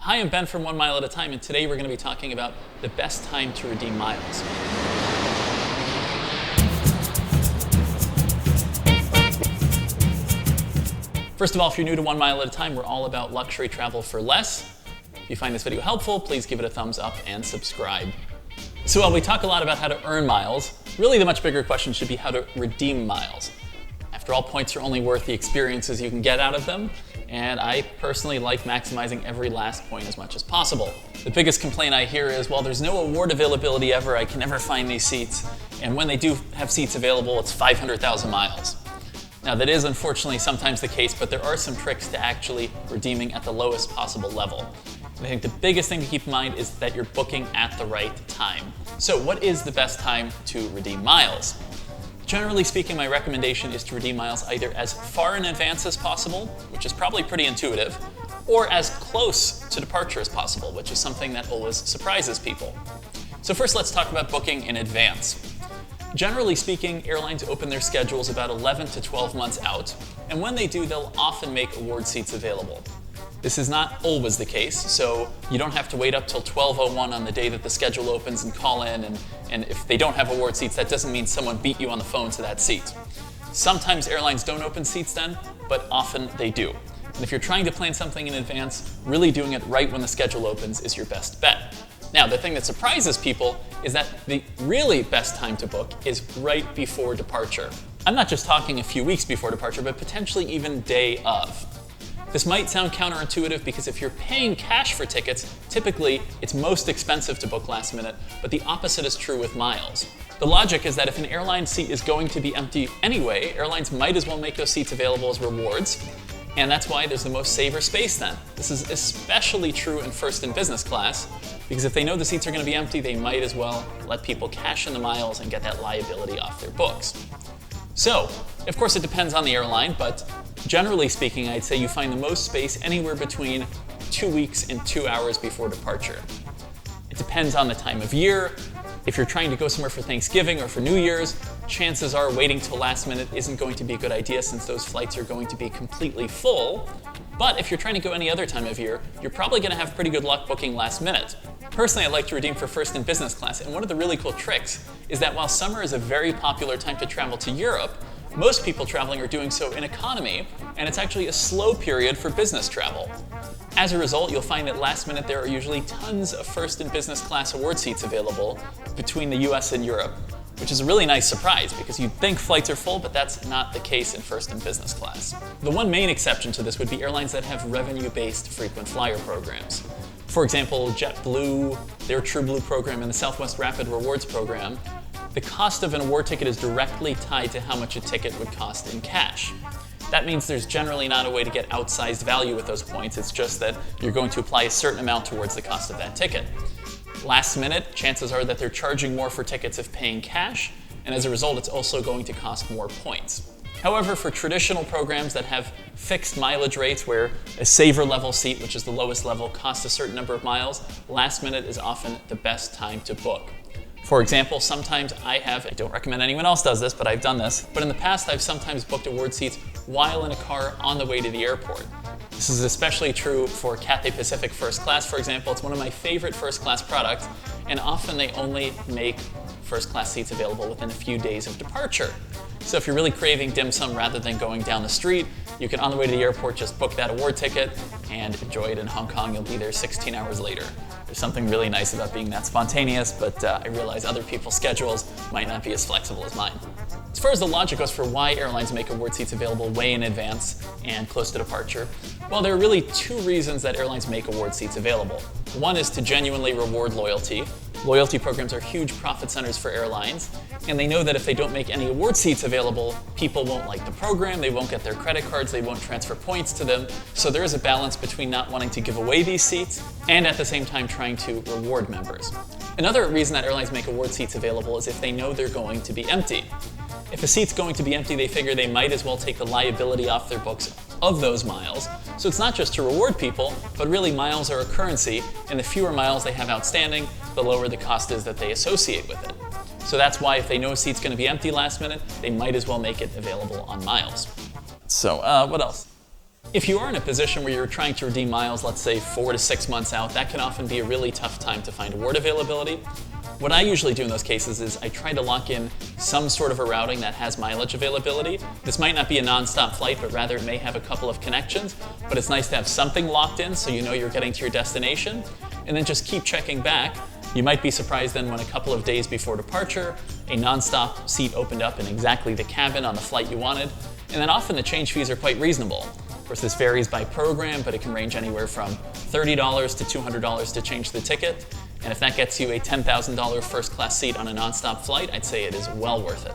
Hi, I'm Ben from 1 Mile at a Time, and today we're going to be talking about the best time to redeem miles. First of all, if you're new to 1 Mile at a Time, we're all about luxury travel for less. If you find this video helpful, please give it a thumbs up and subscribe. So while we talk a lot about how to earn miles, really the much bigger question should be how to redeem miles. After all, points are only worth the experiences you can get out of them, and I personally like maximizing every last point as much as possible. The biggest complaint I hear is, well, there's no award availability ever, I can never find these seats, and when they do have seats available, it's 500,000 miles. Now that is unfortunately sometimes the case, but there are some tricks to actually redeeming at the lowest possible level. And I think the biggest thing to keep in mind is that you're booking at the right time. So what is the best time to redeem miles? Generally speaking, my recommendation is to redeem miles either as far in advance as possible, which is probably pretty intuitive, or as close to departure as possible, which is something that always surprises people. So first, let's talk about booking in advance. Generally speaking, airlines open their schedules about 11 to 12 months out, and when they do, they'll often make award seats available. This is not always the case, so you don't have to wait up till 12:01 on the day that the schedule opens and call in, and if they don't have award seats, that doesn't mean someone beat you on the phone to that seat. Sometimes airlines don't open seats then, but often they do. And if you're trying to plan something in advance, really doing it right when the schedule opens is your best bet. Now, the thing that surprises people is that the really best time to book is right before departure. I'm not just talking a few weeks before departure, but potentially even day of. This might sound counterintuitive because if you're paying cash for tickets, typically it's most expensive to book last minute, but the opposite is true with miles. The logic is that if an airline seat is going to be empty anyway, airlines might as well make those seats available as rewards, and that's why there's the most saver space then. This is especially true in first and business class, because if they know the seats are going to be empty, they might as well let people cash in the miles and get that liability off their books. So, of course it depends on the airline, but generally speaking, I'd say you find the most space anywhere between 2 weeks and 2 hours before departure. It depends on the time of year. If you're trying to go somewhere for Thanksgiving or for New Year's, chances are waiting till last minute isn't going to be a good idea since those flights are going to be completely full. But if you're trying to go any other time of year, you're probably going to have pretty good luck booking last minute. Personally, I like to redeem for first and business class, and one of the really cool tricks is that while summer is a very popular time to travel to Europe, most people traveling are doing so in economy, and it's actually a slow period for business travel. As a result, you'll find that last minute there are usually tons of first and business class award seats available between the US and Europe, which is a really nice surprise because you'd think flights are full, but that's not the case in first and business class. The one main exception to this would be airlines that have revenue-based frequent flyer programs. For example, JetBlue, their TrueBlue program, and the Southwest Rapid Rewards program, the cost of an award ticket is directly tied to how much a ticket would cost in cash. That means there's generally not a way to get outsized value with those points, it's just that you're going to apply a certain amount towards the cost of that ticket. Last minute, chances are that they're charging more for tickets if paying cash, and as a result, it's also going to cost more points. However, for traditional programs that have fixed mileage rates where a saver level seat, which is the lowest level, costs a certain number of miles, last minute is often the best time to book. For example, sometimes I don't recommend anyone else does this, but I've done this, but in the past I've sometimes booked award seats while in a car on the way to the airport. This is especially true for Cathay Pacific First Class, for example. It's one of my favorite first class products, and often they only make first class seats available within a few days of departure. So if you're really craving dim sum rather than going down the street, you can on the way to the airport just book that award ticket and enjoy it in Hong Kong. You'll be there 16 hours later. There's something really nice about being that spontaneous, but I realize other people's schedules might not be as flexible as mine. As far as the logic goes for why airlines make award seats available way in advance and close to departure, well, there are really two reasons that airlines make award seats available. One is to genuinely reward loyalty. Loyalty programs are huge profit centers for airlines, and they know that if they don't make any award seats available, people won't like the program, they won't get their credit cards, they won't transfer points to them. So there is a balance between not wanting to give away these seats and at the same time trying to reward members. Another reason that airlines make award seats available is if they know they're going to be empty. If a seat's going to be empty, they figure they might as well take the liability off their books of those miles. So it's not just to reward people, but really miles are a currency, and the fewer miles they have outstanding, the lower the cost is that they associate with it. So that's why if they know a seat's going to be empty last minute, they might as well make it available on miles. So what else? If you are in a position where you're trying to redeem miles, let's say 4 to 6 months out, that can often be a really tough time to find award availability. What I usually do in those cases is I try to lock in some sort of a routing that has mileage availability. This might not be a non-stop flight, but rather it may have a couple of connections, but it's nice to have something locked in so you know you're getting to your destination, and then just keep checking back. You might be surprised then when a couple of days before departure, a non-stop seat opened up in exactly the cabin on the flight you wanted, and then often the change fees are quite reasonable. Of course, this varies by program, but it can range anywhere from $30 to $200 to change the ticket. And if that gets you a $10,000 first-class seat on a non-stop flight, I'd say it is well worth it.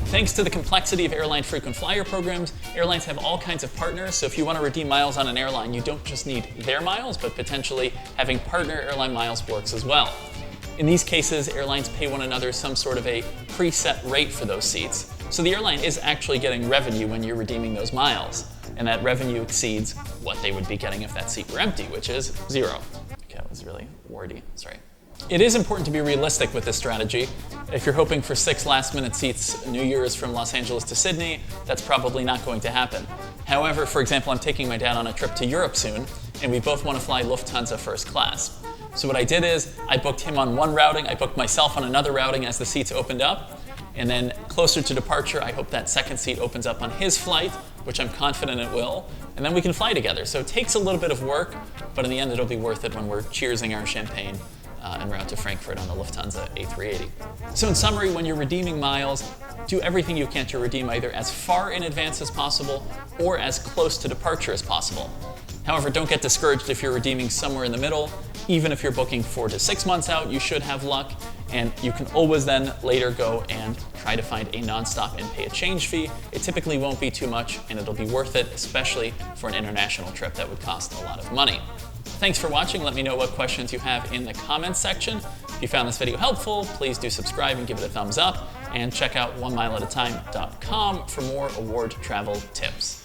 Thanks to the complexity of airline frequent flyer programs, airlines have all kinds of partners, so if you want to redeem miles on an airline, you don't just need their miles, but potentially having partner airline miles works as well. In these cases, airlines pay one another some sort of a preset rate for those seats, so the airline is actually getting revenue when you're redeeming those miles, and that revenue exceeds what they would be getting if that seat were empty, which is zero. Okay, that was really wordy, sorry. It is important to be realistic with this strategy. If you're hoping for 6 last-minute seats New Year's from Los Angeles to Sydney, that's probably not going to happen. However, for example, I'm taking my dad on a trip to Europe soon, and we both want to fly Lufthansa first class. So what I did is, I booked him on one routing, I booked myself on another routing as the seats opened up, and then closer to departure, I hope that second seat opens up on his flight, which I'm confident it will, and then we can fly together. So it takes a little bit of work, but in the end it'll be worth it when we're cheersing our champagne en route to Frankfurt on the Lufthansa A380. So in summary, when you're redeeming miles, do everything you can to redeem either as far in advance as possible or as close to departure as possible. However, don't get discouraged if you're redeeming somewhere in the middle. Even if you're booking 4 to 6 months out, you should have luck, and you can always then later go and try to find a non-stop and pay a change fee. It typically won't be too much, and it'll be worth it, especially for an international trip that would cost a lot of money. Thanks for watching. Let me know what questions you have in the comments section. If you found this video helpful, please do subscribe and give it a thumbs up, and check out onemileatatime.com for more award travel tips.